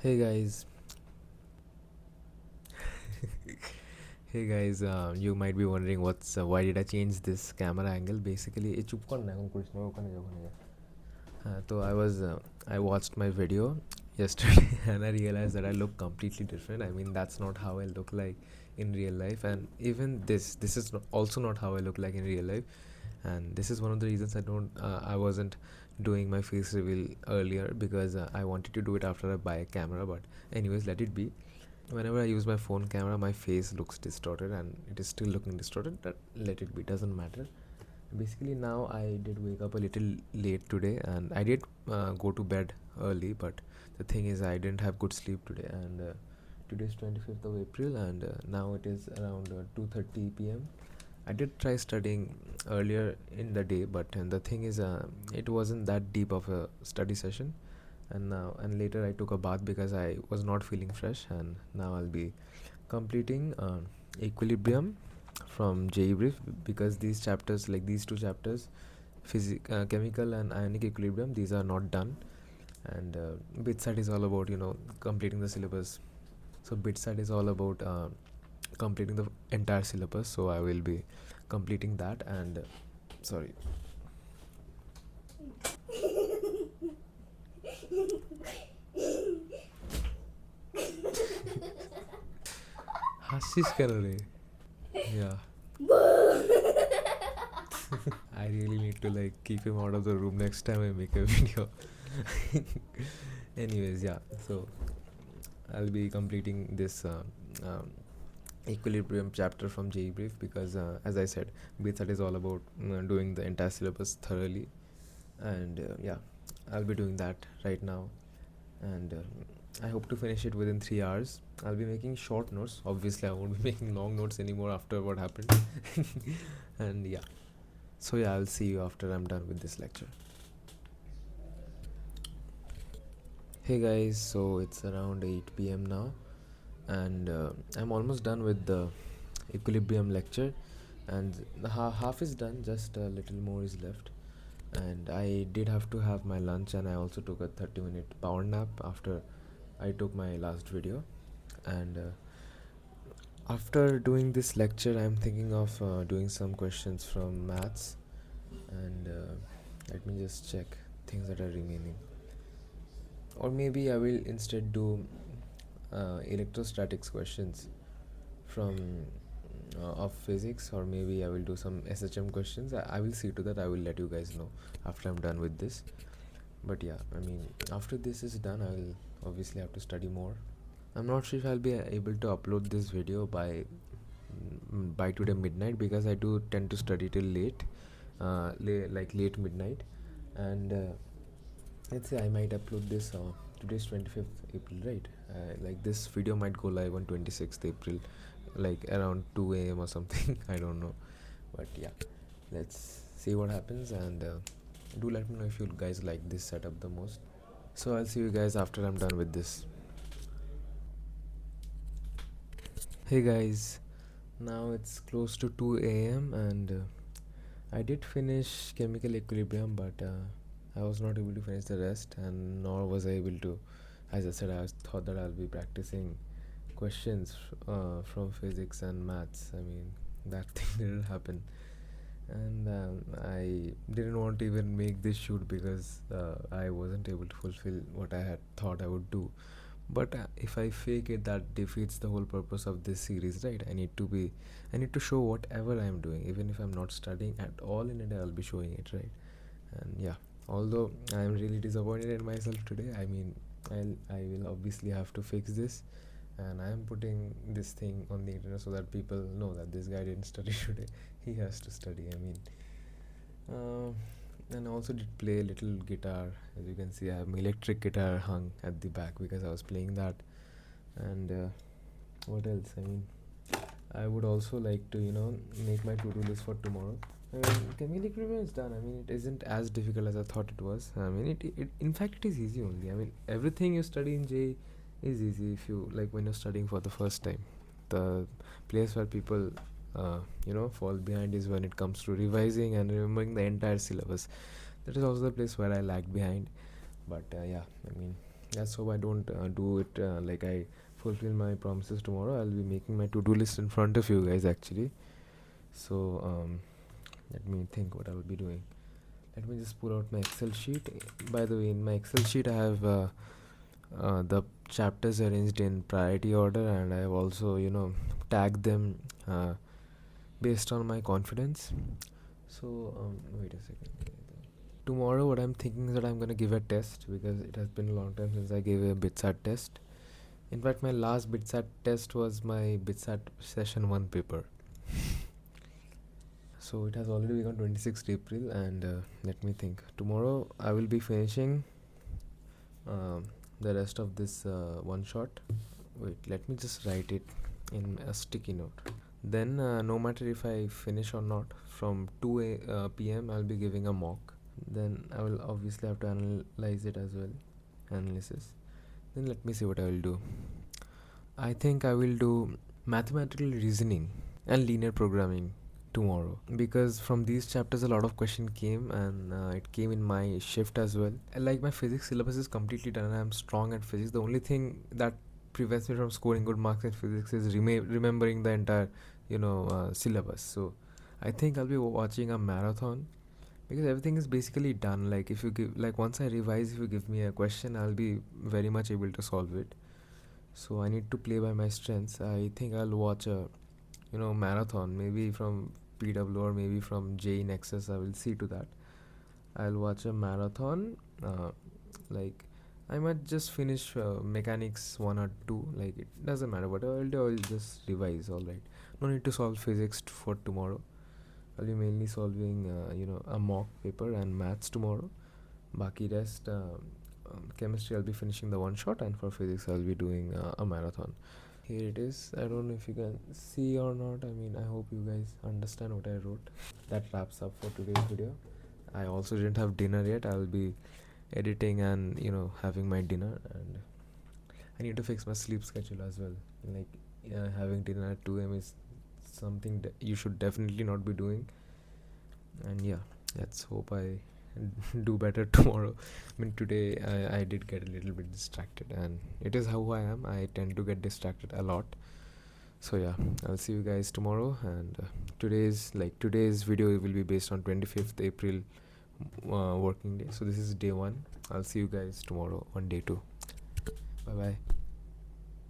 Hey guys, you might be wondering why did I change this camera angle? Basically, चुप करना है कुछ ना करने जाओ तो I watched my video yesterday and I realized that I look completely different. I mean, that's not how I look like in real life, and even this is also not how I look like in real life. And this is one of the reasons I wasn't doing my face reveal earlier, because I wanted to do it after I buy a camera. But anyways, let it be. Whenever I use my phone camera, my face looks distorted, and it is still looking distorted. That let it be, doesn't matter. Basically, now I did wake up a little late today, and I did go to bed early. But the thing is, I didn't have good sleep today, and today is 25th of April, and now it is around 2:30 p.m. I did try studying earlier in the day, but the thing is, it wasn't that deep of a study session. And later I took a bath because I was not feeling fresh, and now I'll be completing equilibrium from JE Brief, because these chapters, like these two chapters, chemical and ionic equilibrium, these are not done. And Bitsat is all about completing the syllabus. So Bitsat is all about completing the entire syllabus, so I will be completing that. And sorry. Hashish kar rahe. Yeah. I really need to keep him out of the room next time I make a video. Anyways, yeah, so I'll be completing this equilibrium chapter from JE Brief, because as I said, BSAT is all about doing the entire syllabus thoroughly. And yeah, I'll be doing that right now. And I hope to finish it within 3 hours. I'll be making short notes. Obviously, I won't be making long notes anymore after what happened. And yeah, so yeah, I'll see you after I'm done with this lecture. Hey guys, so it's around 8 p.m. now, and I'm almost done with the equilibrium lecture, and the half is done, just a little more is left. And I did have to have my lunch, and I also took a 30-minute power nap after I took my last video. And after doing this lecture, I'm thinking of doing some questions from maths. And let me just check things that are remaining. Or maybe I will instead do electrostatics questions from of physics, or maybe I will do some SHM questions. I will see to that. I will let you guys know after I'm done with this. But yeah, I mean, after this is done, I will obviously have to study more. I'm not sure if I'll be able to upload this video by today midnight, because I do tend to study till late, late midnight. And let's say I might upload this today's 25th April, right? Like this video might go live on 26th April, like around 2 a.m. or something. I don't know, but yeah, let's see what happens. And do let me know if you guys like this setup the most. So I'll see you guys after I'm done with this. Hey guys, now it's close to 2 a.m. and I did finish chemical equilibrium, but I was not able to finish the rest, and nor was I able to, as I said, I thought that I'll be practicing questions from physics and maths. I mean, that thing didn't happen. And I didn't want to even make this shoot, because I wasn't able to fulfill what I had thought I would do. But if I fake it, that defeats the whole purpose of this series, right? I need to show whatever I'm doing. Even if I'm not studying at all in it, I'll be showing it, right? And yeah, although I'm really disappointed in myself today, I mean, I will obviously have to fix this, and I am putting this thing on the internet so that people know that this guy didn't study today. He has to study. I mean, and I also did play a little guitar. As you can see, I have my electric guitar hung at the back because I was playing that. And what else? I mean, I would also like to make my to-do list for tomorrow. Chemical equilibrium is done. I mean, it isn't as difficult as I thought it was. I mean, it in fact it is easy only. I mean, everything you study in J is easy if you when you're studying for the first time. The place where people fall behind is when it comes to revising and remembering the entire syllabus. That is also the place where I lagged behind. But yeah, I mean, let's hope I don't do it like I fulfill my promises tomorrow. I'll be making my to-do list in front of you guys actually. So let me think what I'll be doing. Let me just pull out my Excel sheet. By the way, in my Excel sheet I have the chapters arranged in priority order, and I have also tagged them based on my confidence. So wait a second. Tomorrow what I'm thinking is that I'm gonna give a test, because it has been a long time since I gave a Bitsat test. In fact, my last Bitsat test was my Bitsat session 1 paper. So it has already begun 26th April, and let me think. Tomorrow I will be finishing the rest of this one shot. Wait, let me just write it in a sticky note. Then no matter if I finish or not, from 2 p.m. I'll be giving a mock. Then I will obviously have to analyze it as well. Analysis. Then let me see what I will do. I think I will do mathematical reasoning and linear programming tomorrow, because from these chapters a lot of question came, and it came in my shift as well. Like, my physics syllabus is completely done and I'm strong at physics. The only thing that prevents me from scoring good marks in physics is remembering the entire syllabus. So I think I'll be watching a marathon, because everything is basically done. Like, if you give, like, once I revise, if you give me a question, I'll be very much able to solve it. So I need to play by my strengths. I think I'll watch a marathon, maybe from PW or maybe from J Nexus. I will see to that. I'll watch a marathon. Like, I might just finish mechanics 1 or 2. Like, it doesn't matter. Whatever I'll do, I'll just revise. Alright. No need to solve physics for tomorrow. I'll be mainly solving a mock paper and maths tomorrow. Baki rest, chemistry I'll be finishing the one shot, and for physics I'll be doing a marathon. Here it is. I don't know if you can see or not. I mean, I hope you guys understand what I wrote. That wraps up for today's video. I also didn't have dinner yet. I'll be editing and having my dinner, and I need to fix my sleep schedule as well. Like, having dinner at 2 a.m. is something that you should definitely not be doing. And yeah, let's hope I do better tomorrow. I mean, today I did get a little bit distracted, and it is how I am. I tend to get distracted a lot. So yeah, I'll see you guys tomorrow. And today's video will be based on 25th April working day. So this is day 1. I'll see you guys tomorrow on day 2. Bye bye.